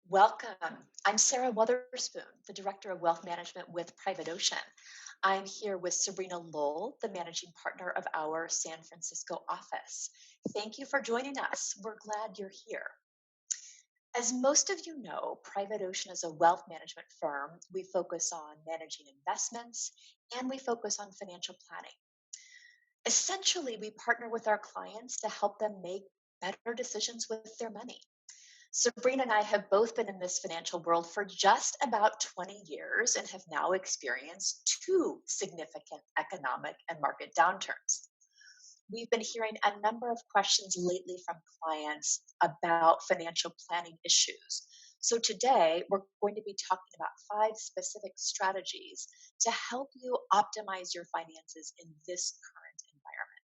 Welcome. I'm Sarah Wotherspoon, the Director of Wealth Management with Private Ocean. I'm here with Sabrina Lowell, the Managing Partner of our San Francisco office. Thank you for joining us. We're glad you're here. As most of you know, Private Ocean is a wealth management firm. We focus on managing investments and we focus on financial planning. Essentially, we partner with our clients to help them make better decisions with their money. Sabrina and I have both been in this financial world for just about 20 years and have now experienced two significant economic and market downturns. We've been hearing a number of questions lately from clients about financial planning issues. So today we're going to be talking about five specific strategies to help you optimize your finances in this current environment.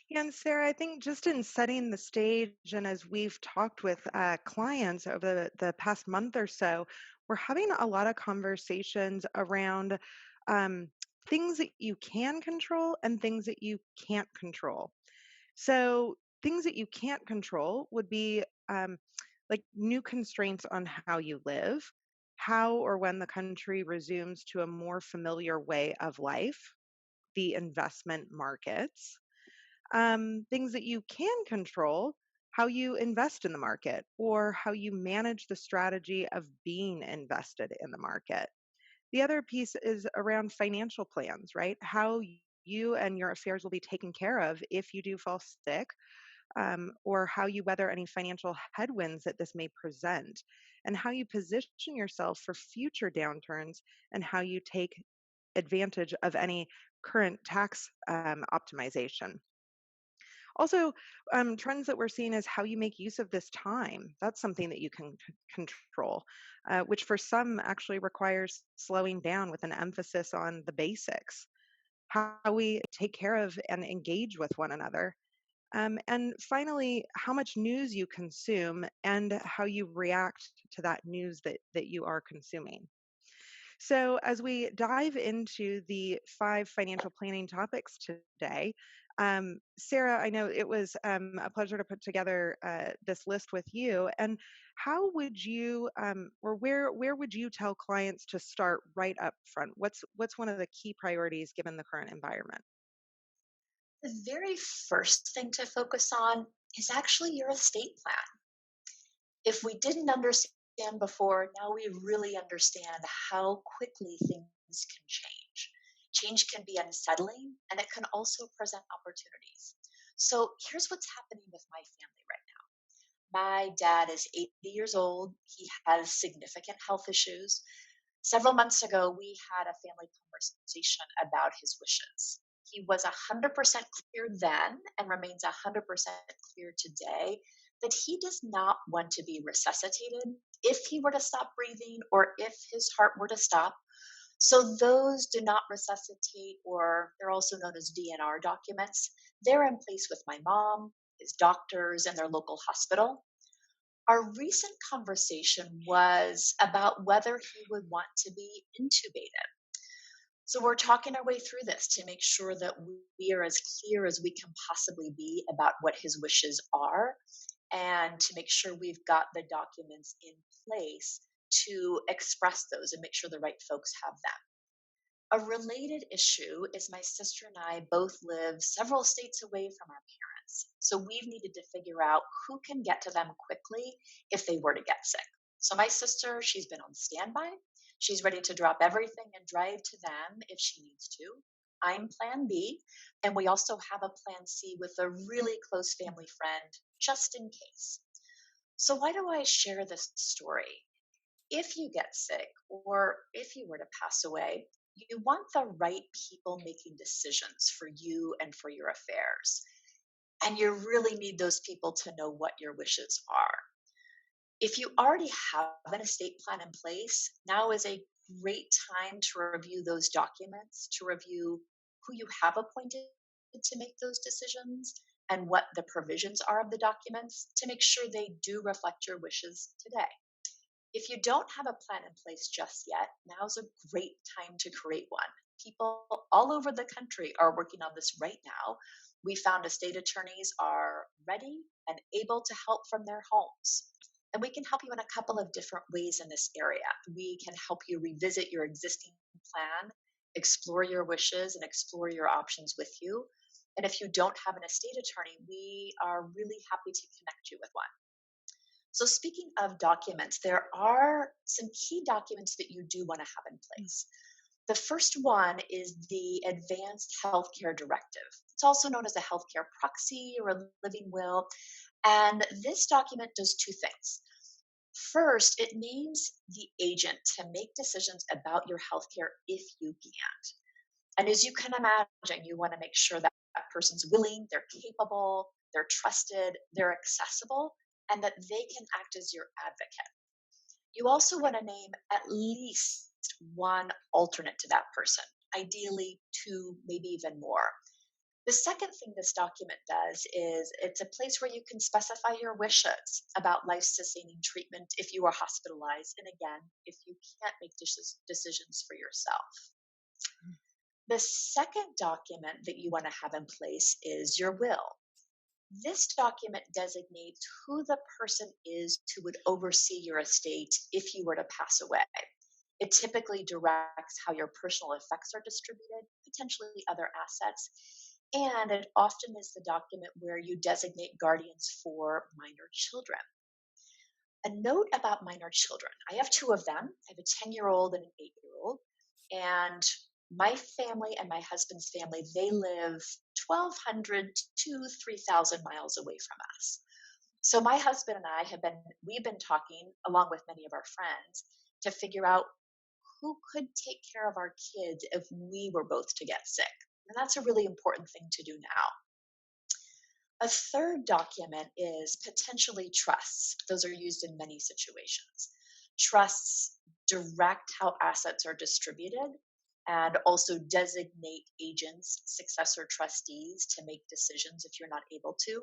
Yeah, and Sarah, I think just in setting the stage, and as we've talked with clients over the past month or so, we're having a lot of conversations around um, things that you can control and things that you can't control. So, things that you can't control would be like new constraints on how you live, how or when the country resumes to a more familiar way of life, the investment markets, things that you can control, how you invest in the market or how you manage the strategy of being invested in the market. The other piece is around financial plans, right? How you and your affairs will be taken care of if you do fall sick, or how you weather any financial headwinds that this may present, and how you position yourself for future downturns, and how you take advantage of any current tax optimization. Also, trends that we're seeing is how you make use of this time. That's something that you can control, which for some actually requires slowing down with an emphasis on the basics, how we take care of and engage with one another. And finally, how much news you consume and how you react to that news that you are consuming. So, as we dive into the five financial planning topics today, Sarah, I know it was a pleasure to put together this list with you. And how would you, or where would you tell clients to start right up front? What's one of the key priorities given the current environment? The very first thing to focus on is actually your estate plan. If we didn't understand before, now we really understand how quickly things can change. Change can be unsettling and it can also present opportunities. So here's what's happening with my family right now. My dad is 80 years old. He has significant health issues. Several months ago, we had a family conversation about his wishes. He was 100% clear then and remains 100% clear today that he does not want to be resuscitated if he were to stop breathing or if his heart were to stop. So, those do not resuscitate, or they're also known as DNR documents. They're in place with my mom, his doctors, and their local hospital. Our recent conversation was about whether he would want to be intubated. So we're talking our way through this to make sure that we are as clear as we can possibly be about what his wishes are and to make sure we've got the documents in place to express those and make sure the right folks have them. A related issue is my sister and I both live several states away from our parents. So we've needed to figure out who can get to them quickly if they were to get sick. So my sister, she's been on standby. She's ready to drop everything and drive to them if she needs to. I'm plan B. And we also have a plan C with a really close family friend just in case. So why do I share this story? If you get sick or if you were to pass away, you want the right people making decisions for you and for your affairs. And you really need those people to know what your wishes are. If you already have an estate plan in place, now is a great time to review those documents, to review who you have appointed to make those decisions and what the provisions are of the documents to make sure they do reflect your wishes today. If you don't have a plan in place just yet, now's a great time to create one. People all over the country are working on this right now. We found estate attorneys are ready and able to help from their homes. And we can help you in a couple of different ways in this area. We can help you revisit your existing plan, explore your wishes, and explore your options with you. And if you don't have an estate attorney, we are really happy to connect you with one. So, speaking of documents, there are some key documents that you do want to have in place. The first one is the Advanced Healthcare Directive. It's also known as a healthcare proxy or a living will. And this document does two things. First, it names the agent to make decisions about your healthcare if you can't. And as you can imagine, you want to make sure that that person's willing, they're capable, they're trusted, they're accessible, and that they can act as your advocate. You also want to name at least one alternate to that person, ideally two, maybe even more. The second thing this document does is it's a place where you can specify your wishes about life sustaining treatment if you are hospitalized, and again, if you can't make decisions for yourself. The second document that you want to have in place is your will. This document designates who the person is who would oversee your estate if you were to pass away. It typically directs how your personal effects are distributed, potentially other assets, and it often is the document where you designate guardians for minor children. A note about minor children. I have two of them. I have a 10-year-old and an 8-year-old. And my family and my husband's family, they live 1,200 to 3,000 miles away from us. So my husband and I we've been talking along with many of our friends to figure out who could take care of our kids if we were both to get sick. And that's a really important thing to do now. A third document is potentially trusts. Those are used in many situations. Trusts direct how assets are distributed and also designate agents, successor trustees to make decisions if you're not able to.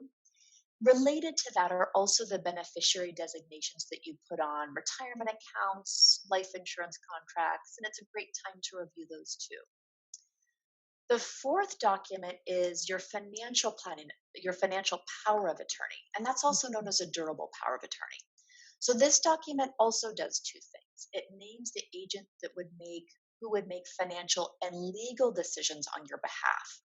Related to that are also the beneficiary designations that you put on retirement accounts, life insurance contracts, and it's a great time to review those too. The fourth document is your financial planning, your financial power of attorney, and that's also known as a durable power of attorney. So this document also does two things. It names the agent that would make who would make financial and legal decisions on your behalf.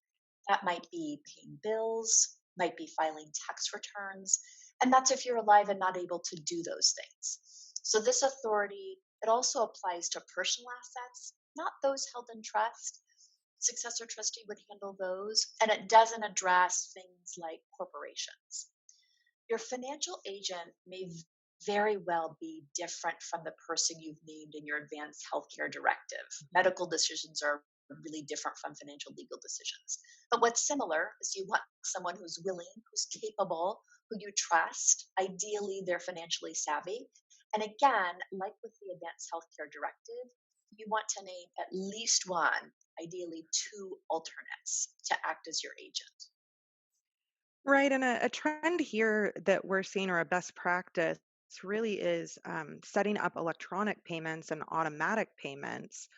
That might be paying bills, might be filing tax returns, and that's if you're alive and not able to do those things. So this authority, it also applies to personal assets, not those held in trust. Successor trustee would handle those, and it doesn't address things like corporations. Your financial agent may very well be different from the person you've named in your advanced healthcare directive. Medical decisions are really different from financial legal decisions. But what's similar is you want someone who's willing, who's capable, who you trust. Ideally, they're financially savvy. And again, like with the advanced healthcare directive, you want to name at least one, ideally two alternates to act as your agent. Right. And a trend here that we're seeing, or a best practice, really is setting up electronic payments and automatic payments,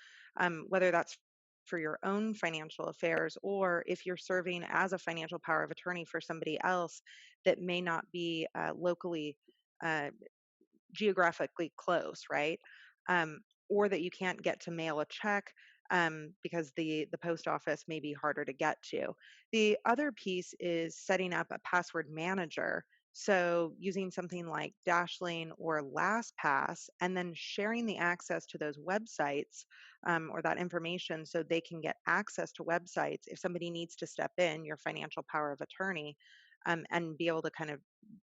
whether that's for your own financial affairs or if you're serving as a financial power of attorney for somebody else that may not be locally uh, geographically close, right? Or that you can't get to mail a check because the post office may be harder to get to. The other piece is setting up a password manager. So using something like Dashlane or LastPass, and then sharing the access to those websites or that information so they can get access to websites if somebody needs to step in, your financial power of attorney, and be able to kind of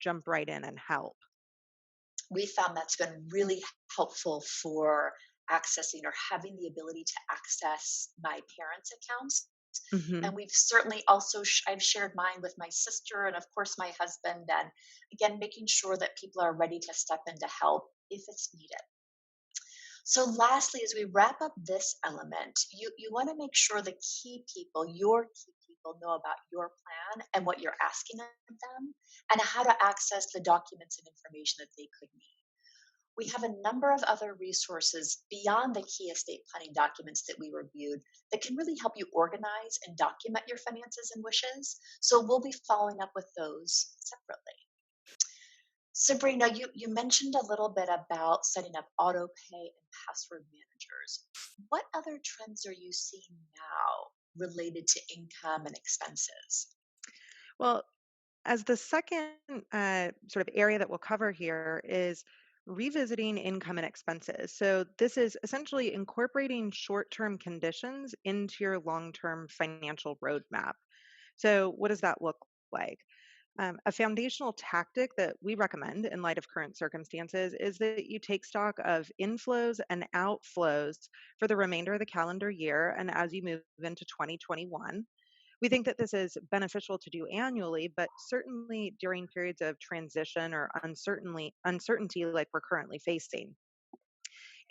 jump right in and help. We found that's been really helpful for accessing or having the ability to access my parents' accounts. Hmm. And we've certainly also, I've shared mine with my sister and, of course, my husband. And again, making sure that people are ready to step in to help if it's needed. So, lastly, as we wrap up this element, you want to make sure the key people, your key people, know about your plan and what you're asking of them and how to access the documents and information that they could need. We have a number of other resources beyond the key estate planning documents that we reviewed that can really help you organize and document your finances and wishes. So we'll be following up with those separately. Sabrina, you mentioned a little bit about setting up auto pay and password managers. What other trends are you seeing now related to income and expenses? Well, as the second sort of area that we'll cover here is revisiting income and expenses. So, this is essentially incorporating short term conditions into your long term financial roadmap. So, what does that look like? A foundational tactic that we recommend in light of current circumstances is that you take stock of inflows and outflows for the remainder of the calendar year and as you move into 2021. We think that this is beneficial to do annually, but certainly during periods of transition or uncertainty like we're currently facing.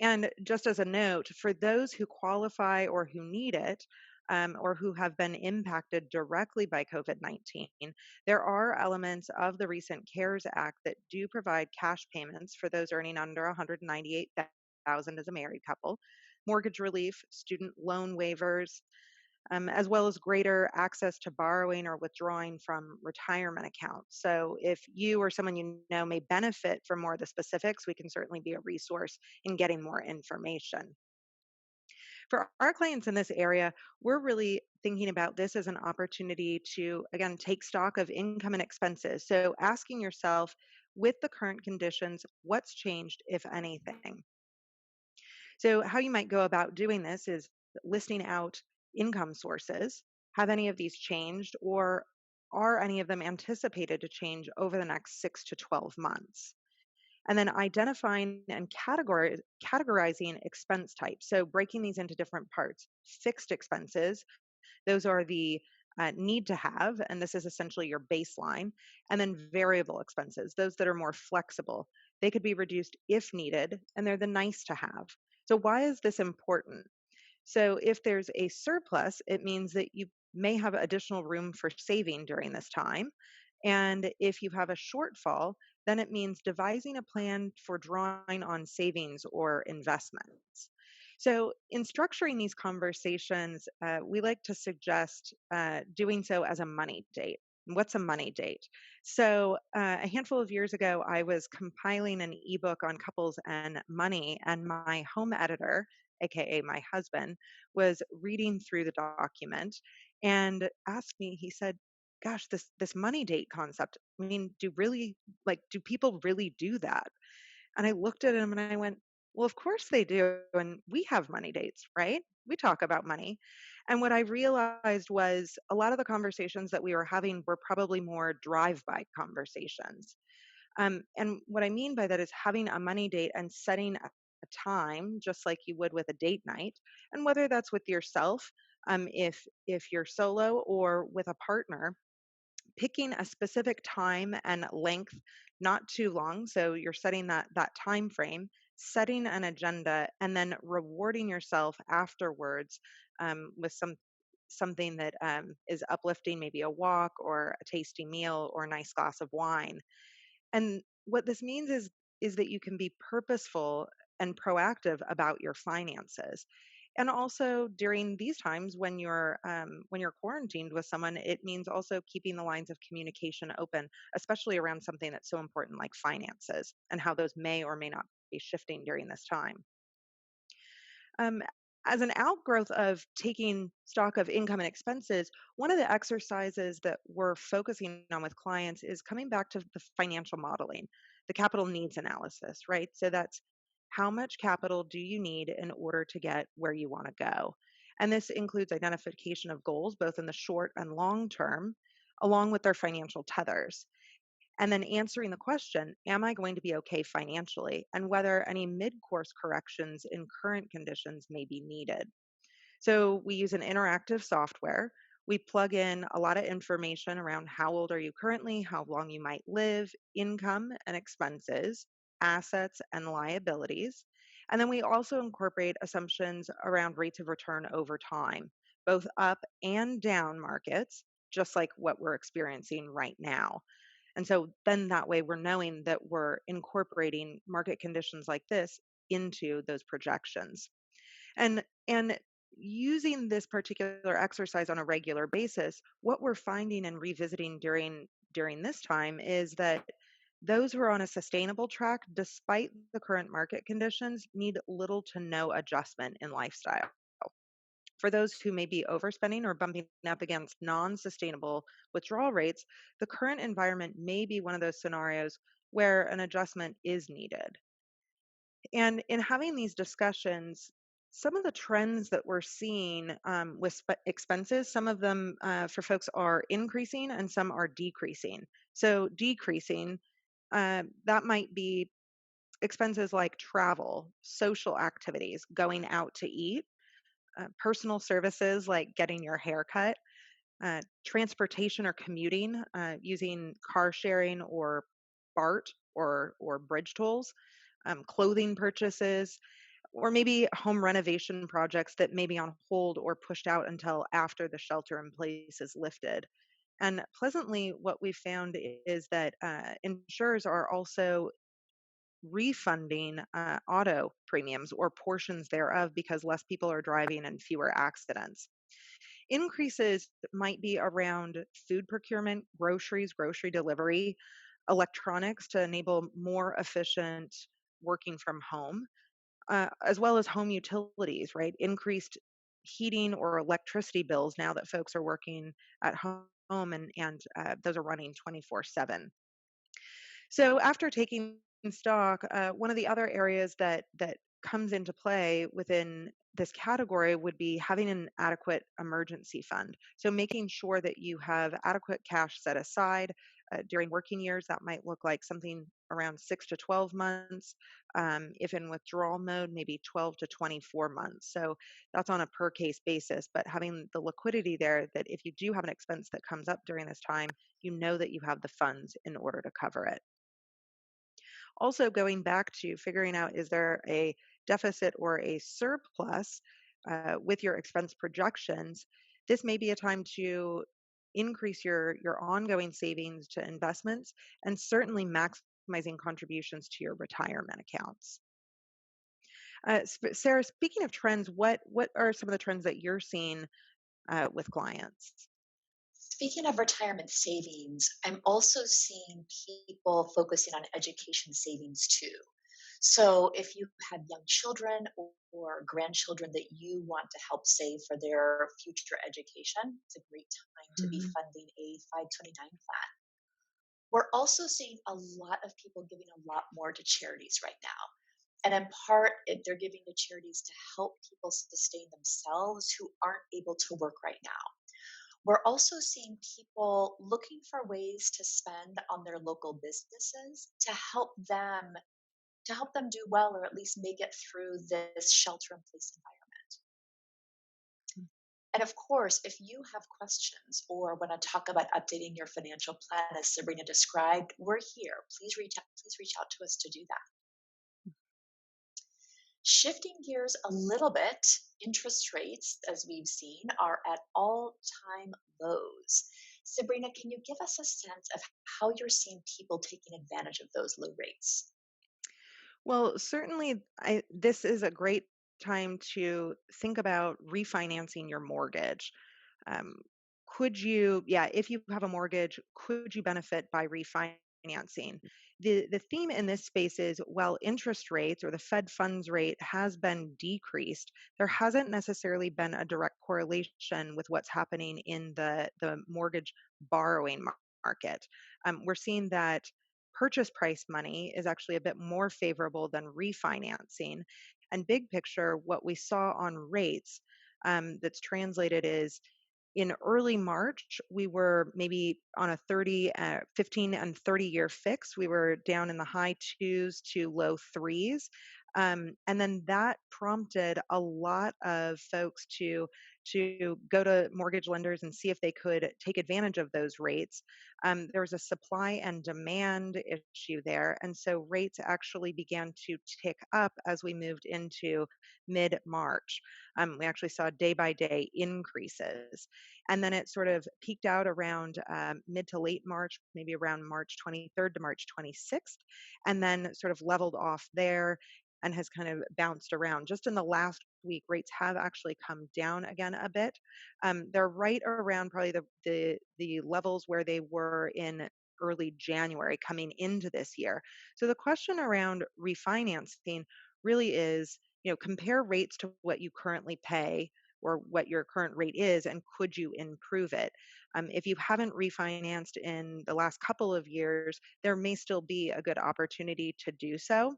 And just as a note, for those who qualify or who need it, or who have been impacted directly by COVID-19, there are elements of the recent CARES Act that do provide cash payments for those earning under 198,000 as a married couple, mortgage relief, student loan waivers, as well as greater access to borrowing or withdrawing from retirement accounts. So, if you or someone you know may benefit from more of the specifics, we can certainly be a resource in getting more information. For our clients in this area, we're really thinking about this as an opportunity to, again, take stock of income and expenses. So, asking yourself, with the current conditions, what's changed, if anything? So, how you might go about doing this is listing out income sources. Have any of these changed, or are any of them anticipated to change over the next 6 to 12 months? And then identifying and categorizing expense types. So, breaking these into different parts. Fixed expenses, those are the need to have, and this is essentially your baseline. And then variable expenses, those that are more flexible. They could be reduced if needed, and they're the nice to have. So, why is this important? So, if there's a surplus, it means that you may have additional room for saving during this time. And if you have a shortfall, then it means devising a plan for drawing on savings or investments. So, in structuring these conversations, we like to suggest doing so as a money date. What's a money date? So, a handful of years ago, I was compiling an ebook on couples and money, and my home editor, aka my husband, was reading through the document and asked me, he said, gosh, this money date concept, I mean, do people really do that? And I looked at him and I went, well, of course they do. And we have money dates, right? We talk about money. And what I realized was a lot of the conversations that we were having were probably more drive-by conversations. And what I mean by that is having a money date and setting a time, just like you would with a date night, and whether that's with yourself, if you're solo, or with a partner, picking a specific time and length, not too long, so you're setting that time frame, setting an agenda, and then rewarding yourself afterwards, with something that is uplifting, maybe a walk or a tasty meal or a nice glass of wine. And what this means is that you can be purposeful and proactive about your finances. And also during these times when you're quarantined with someone, it means also keeping the lines of communication open, especially around something that's so important like finances and how those may or may not be shifting during this time. Um, as an outgrowth of taking stock of income and expenses, one of the exercises that we're focusing on with clients is coming back to the financial modeling, the capital needs analysis, right? So that's how much capital do you need in order to get where you want to go? And this includes identification of goals, both in the short and long term, along with their financial tethers. And then answering the question, am I going to be okay financially? And whether any mid course corrections in current conditions may be needed. So we use an interactive software. We plug in a lot of information around how old are you currently, how long you might live, income and expenses, assets and liabilities. And then we also incorporate assumptions around rates of return over time, both up and down markets, just like what we're experiencing right now. And so then that way we're knowing that we're incorporating market conditions like this into those projections. And using this particular exercise on a regular basis, what we're finding and revisiting during this time is that Those who are on a sustainable track, despite the current market conditions, need little to no adjustment in lifestyle. For those who may be overspending or bumping up against non sustainable withdrawal rates, the current environment may be one of those scenarios where an adjustment is needed. And in having these discussions, some of the trends that we're seeing with expenses, some of them for folks are increasing and some are decreasing. So, decreasing, that might be expenses like travel, social activities, going out to eat, personal services like getting your hair cut, transportation or commuting, using car sharing or BART or bridge tolls, clothing purchases, or maybe home renovation projects that may be on hold or pushed out until after the shelter in place is lifted. And pleasantly, what we found is that insurers are also refunding auto premiums or portions thereof because less people are driving and fewer accidents. Increases might be around food procurement, groceries, grocery delivery, electronics to enable more efficient working from home, as well as home utilities, right? Increased heating or electricity bills now that folks are working at home and those are running 24/7. So after taking stock, one of the other areas that comes into play within this category would be having an adequate emergency fund. So making sure that you have adequate cash set aside during working years. That might look like something around 6 to 12 months. If in withdrawal mode, maybe 12 to 24 months. So that's on a per case basis. But having the liquidity there, that if you do have an expense that comes up during this time, you know that you have the funds in order to cover it. Also, going back to figuring out, is there a deficit or a surplus with your expense projections? This may be a time to increase your ongoing savings to investments and certainly maximizing contributions to your retirement accounts. Sarah, speaking of trends, what are some of the trends that you're seeing with clients? Speaking of retirement savings, I'm also seeing people focusing on education savings too. So, if you have young children or grandchildren that you want to help save for their future education, it's a great time to be Hmm. funding a 529 plan. We're also seeing a lot of people giving a lot more to charities right now. And in part, they're giving to charities to help people sustain themselves who aren't able to work right now. We're also seeing people looking for ways to spend on their local businesses to help them do well or at least make it through this shelter in place environment. And of course, if you have questions or want to talk about updating your financial plan as Sabrina described, we're here. Please reach out to us to do that. Shifting gears a little bit, interest rates, as we've seen, are at all time lows. Sabrina, can you give us a sense of how you're seeing people taking advantage of those low rates? Well, certainly, this is a great time to think about refinancing your mortgage. Um, could you, yeah, if you have a mortgage, could you benefit by refinancing? The theme in this space is while interest rates or the Fed funds rate has been decreased, there hasn't necessarily been a direct correlation with what's happening in the mortgage borrowing market. We're seeing that purchase price money is actually a bit more favorable than refinancing. And big picture, what we saw on rates that's translated is in early March, we were maybe on a 15 and 30-year fix. We were down in the high twos to low threes. And then that prompted a lot of folks to go to mortgage lenders and see if they could take advantage of those rates. There was a supply and demand issue there. And so rates actually began to tick up as we moved into mid March. We actually saw day by day increases. And then it sort of peaked out around mid to late March, maybe around March 23rd to March 26th, and then sort of leveled off there and has kind of bounced around. Just in the last week, rates have actually come down again a bit. They're right around probably the levels where they were in early January coming into this year. So the question around refinancing really is, compare rates to what you currently pay or what your current rate is, and could you improve it? If you haven't refinanced in the last couple of years, there may still be a good opportunity to do so.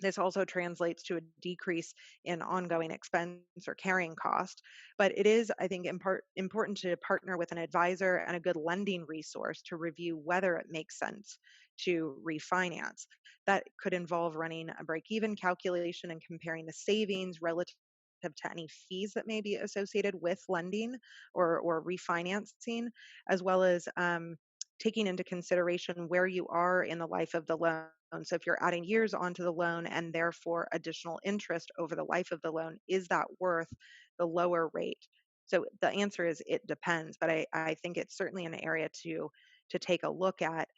This also translates to a decrease in ongoing expense or carrying cost. But it is, I think, important to partner with an advisor and a good lending resource to review whether it makes sense to refinance. That could involve running a break even calculation and comparing the savings relative to any fees that may be associated with lending or refinancing, as well as taking into consideration where you are in the life of the loan. So, if you're adding years onto the loan and therefore additional interest over the life of the loan, is that worth the lower rate? So, the answer is it depends, but I think it's certainly an area to take a look at.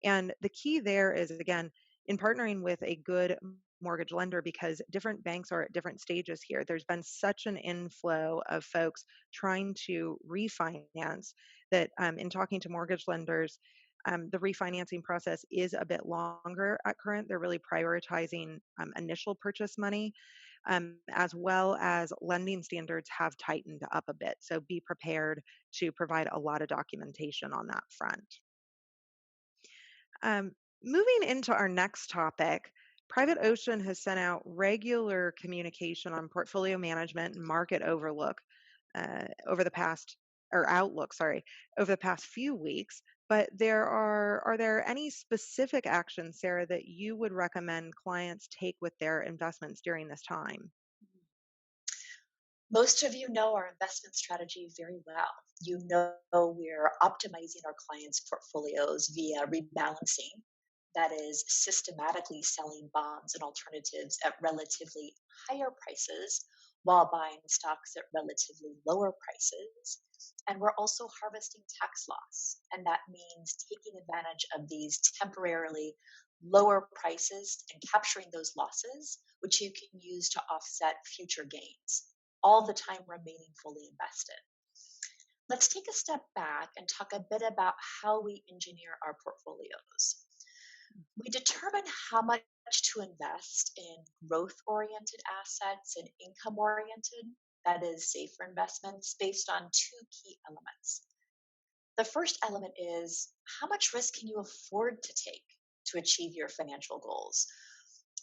And the key there is, again, in partnering with a good mortgage lender, because different banks are at different stages here. There's been such an inflow of folks trying to refinance that, in talking to mortgage lenders, the refinancing process is a bit longer at current. They're really prioritizing initial purchase money, as well as lending standards have tightened up a bit. So be prepared to provide a lot of documentation on that front. Moving into our next topic, Private Ocean has sent out regular communication on portfolio management and market overlook over the past, or outlook, sorry, over the past few weeks. But are there any specific actions, Sarah, that you would recommend clients take with their investments during this time? Most of you know our investment strategy very well. You know we're optimizing our clients' portfolios via rebalancing, that is, systematically selling bonds and alternatives at relatively higher prices while buying stocks at relatively lower prices. And we're also harvesting tax loss. And that means taking advantage of these temporarily lower prices and capturing those losses, which you can use to offset future gains, all the time remaining fully invested. Let's take a step back and talk a bit about how we engineer our portfolios. We determine how much to invest in growth oriented assets and income oriented, that is, safer investments, based on two key elements. The first element is how much risk can you afford to take to achieve your financial goals?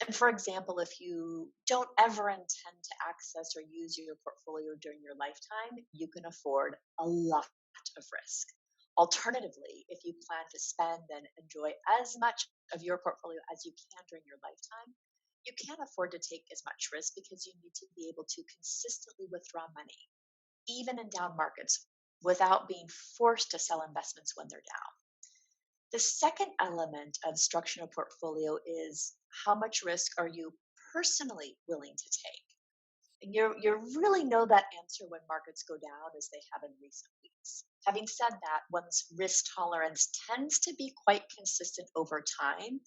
And for example, if you don't ever intend to access or use your portfolio during your lifetime, you can afford a lot of risk. Alternatively, if you plan to spend and enjoy as much of your portfolio as you can during your lifetime, you can't afford to take as much risk because you need to be able to consistently withdraw money, even in down markets, without being forced to sell investments when they're down. The second element of structuring a portfolio is how much risk are you personally willing to take? And you really know that answer when markets go down, as they have in recent weeks. Having said that, one's risk tolerance tends to be quite consistent over time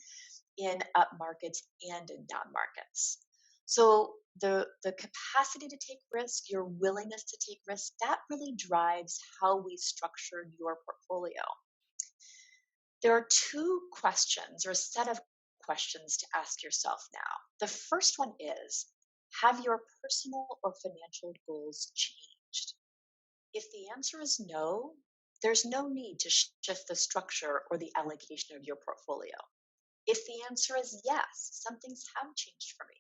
in up markets and in down markets. So the capacity to take risk, your willingness to take risk, that really drives how we structure your portfolio. There are two questions or a set of questions to ask yourself now. The first one is, have your personal or financial goals changed? If the answer is no, there's no need to shift the structure or the allocation of your portfolio. If the answer is yes, some things have changed for me.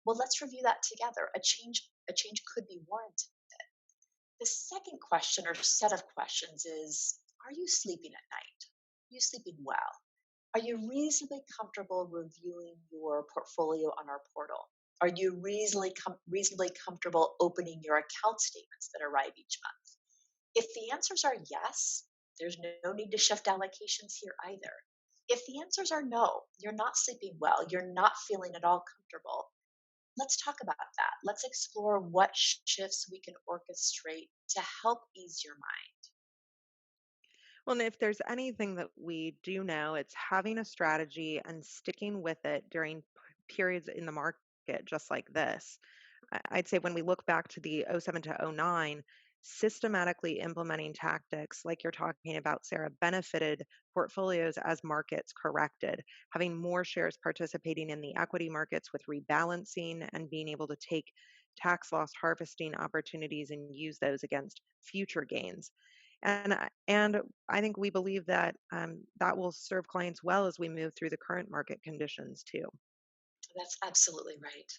Well, let's review that together. A change could be warranted. The second question or set of questions is, are you sleeping at night? Are you sleeping well? Are you reasonably comfortable reviewing your portfolio on our portal? Are you reasonably comfortable opening your account statements that arrive each month? If the answers are yes, there's no need to shift allocations here either. If the answers are no, you're not sleeping well, you're not feeling at all comfortable, let's talk about that. Let's explore what shifts we can orchestrate to help ease your mind. Well, and if there's anything that we do know, it's having a strategy and sticking with it during periods in the market just like this. I'd say when we look back to the '07 to '09, systematically implementing tactics like you're talking about, Sarah, benefited portfolios as markets corrected, having more shares participating in the equity markets with rebalancing and being able to take tax loss harvesting opportunities and use those against future gains. And I think we believe that that will serve clients well as we move through the current market conditions too. That's absolutely right.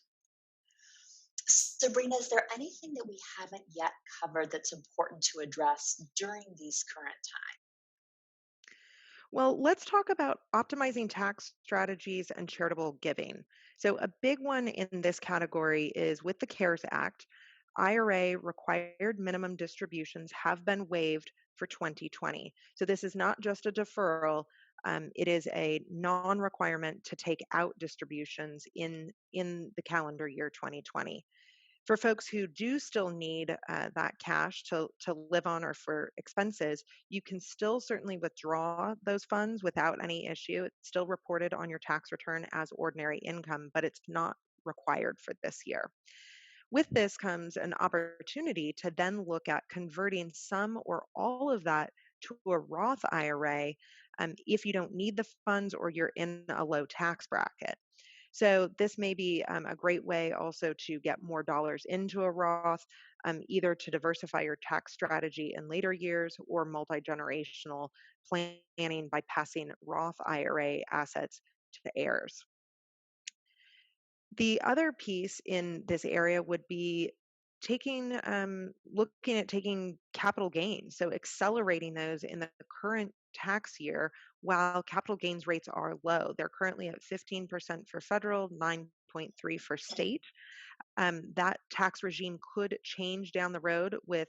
Sabrina, is there anything that we haven't yet covered that's important to address during these current times? Well, let's talk about optimizing tax strategies and charitable giving. So, a big one in this category is with the CARES Act, IRA required minimum distributions have been waived for 2020. So, this is not just a deferral. It is a non-requirement to take out distributions in the calendar year 2020. For folks who do still need that cash to live on or for expenses, you can still certainly withdraw those funds without any issue. It's still reported on your tax return as ordinary income, but it's not required for this year. With this comes an opportunity to then look at converting some or all of that to a Roth IRA if you don't need the funds or you're in a low tax bracket. So this may be a great way also to get more dollars into a Roth, either to diversify your tax strategy in later years or multi-generational planning by passing Roth IRA assets to heirs. The other piece in this area would be looking at taking capital gains, so accelerating those in the current tax year while capital gains rates are low. They're currently at 15% for federal, 9.3 for state. That tax regime could change down the road with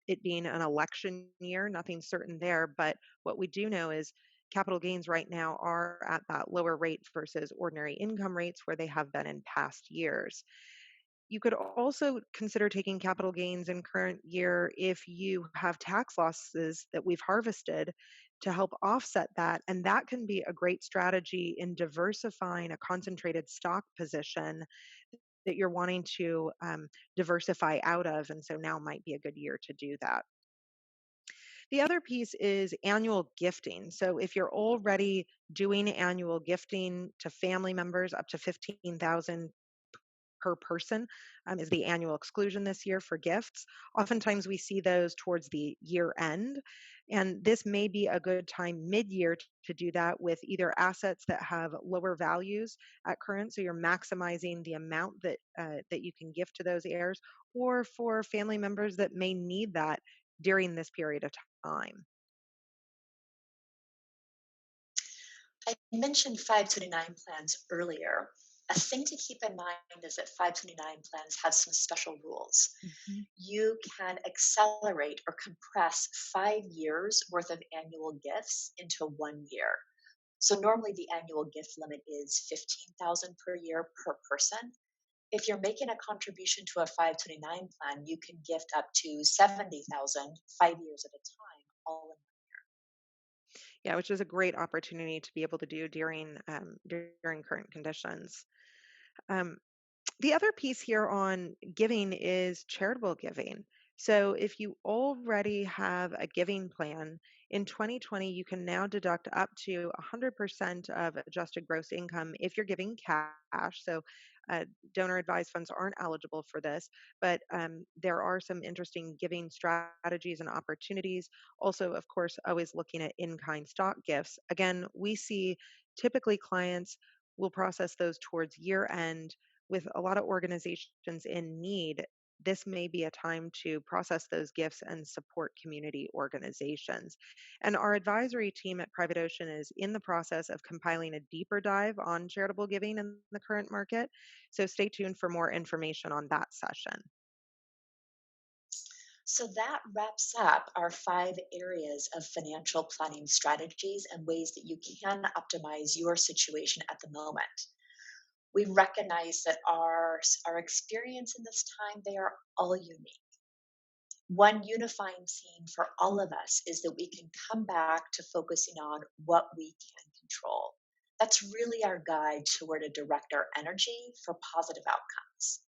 it being an election year. Nothing certain there, but what we do know is capital gains right now are at that lower rate versus ordinary income rates where they have been in past years. You could also consider taking capital gains in current year if you have tax losses that we've harvested to help offset that. And that can be a great strategy in diversifying a concentrated stock position that you're wanting to diversify out of. And so now might be a good year to do that. The other piece is annual gifting. So if you're already doing annual gifting to family members up to 15,000 per person is the annual exclusion this year for gifts. Oftentimes we see those towards the year end, and this may be a good time mid-year to do that with either assets that have lower values at current, so you're maximizing the amount that you can gift to those heirs, or for family members that may need that during this period of time. I mentioned 529 plans earlier. A thing to keep in mind is that 529 plans have some special rules. Mhm. You can accelerate or compress 5 years worth of annual gifts into 1 year. So normally the annual gift limit is 15,000 per year per person. If you're making a contribution to a 529 plan, you can gift up to 70,000 5 years at a time, all in. Yeah, which is a great opportunity to be able to do during current conditions. Um, The other piece here on giving is charitable giving. So if you already have a giving plan, in 2020, you can now deduct up to 100% of adjusted gross income if you're giving cash. So donor advised funds aren't eligible for this, but there are some interesting giving strategies and opportunities. Also, of course, always looking at in kind stock gifts. Again, we see typically clients will process those towards year end with a lot of organizations in need. This may be a time to process those gifts and support community organizations. And our advisory team at Private Ocean is in the process of compiling a deeper dive on charitable giving in the current market. So stay tuned for more information on that session. So that wraps up our 5 areas of financial planning strategies and ways that you can optimize your situation at the moment. We recognize that our experience in this time, they are all unique. One unifying theme for all of us is that we can come back to focusing on what we can control. That's really our guide to where to direct our energy for positive outcomes.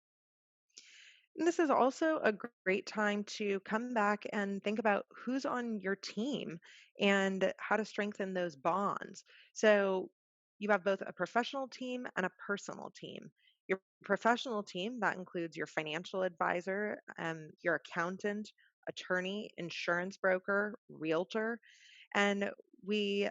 And this is also a great time to come back and think about who's on your team and how to strengthen those bonds. So you have both a professional team and a personal team. Your professional team, that includes your financial advisor, your accountant, attorney, insurance broker, realtor, and we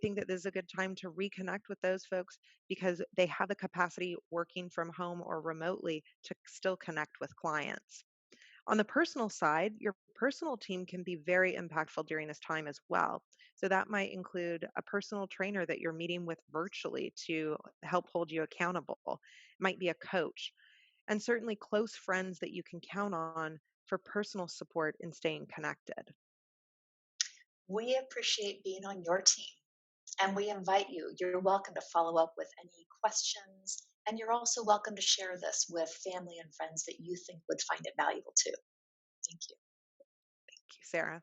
think that this is a good time to reconnect with those folks because they have the capacity working from home or remotely to still connect with clients. On the personal side, your personal team can be very impactful during this time as well. So that might include a personal trainer that you're meeting with virtually to help hold you accountable. It might be a coach, and certainly close friends that you can count on for personal support in staying connected. We appreciate being on your team and we invite you. You're welcome to follow up with any questions. And you're also welcome to share this with family and friends that you think would find it valuable too. Thank you. Thank you, Sarah.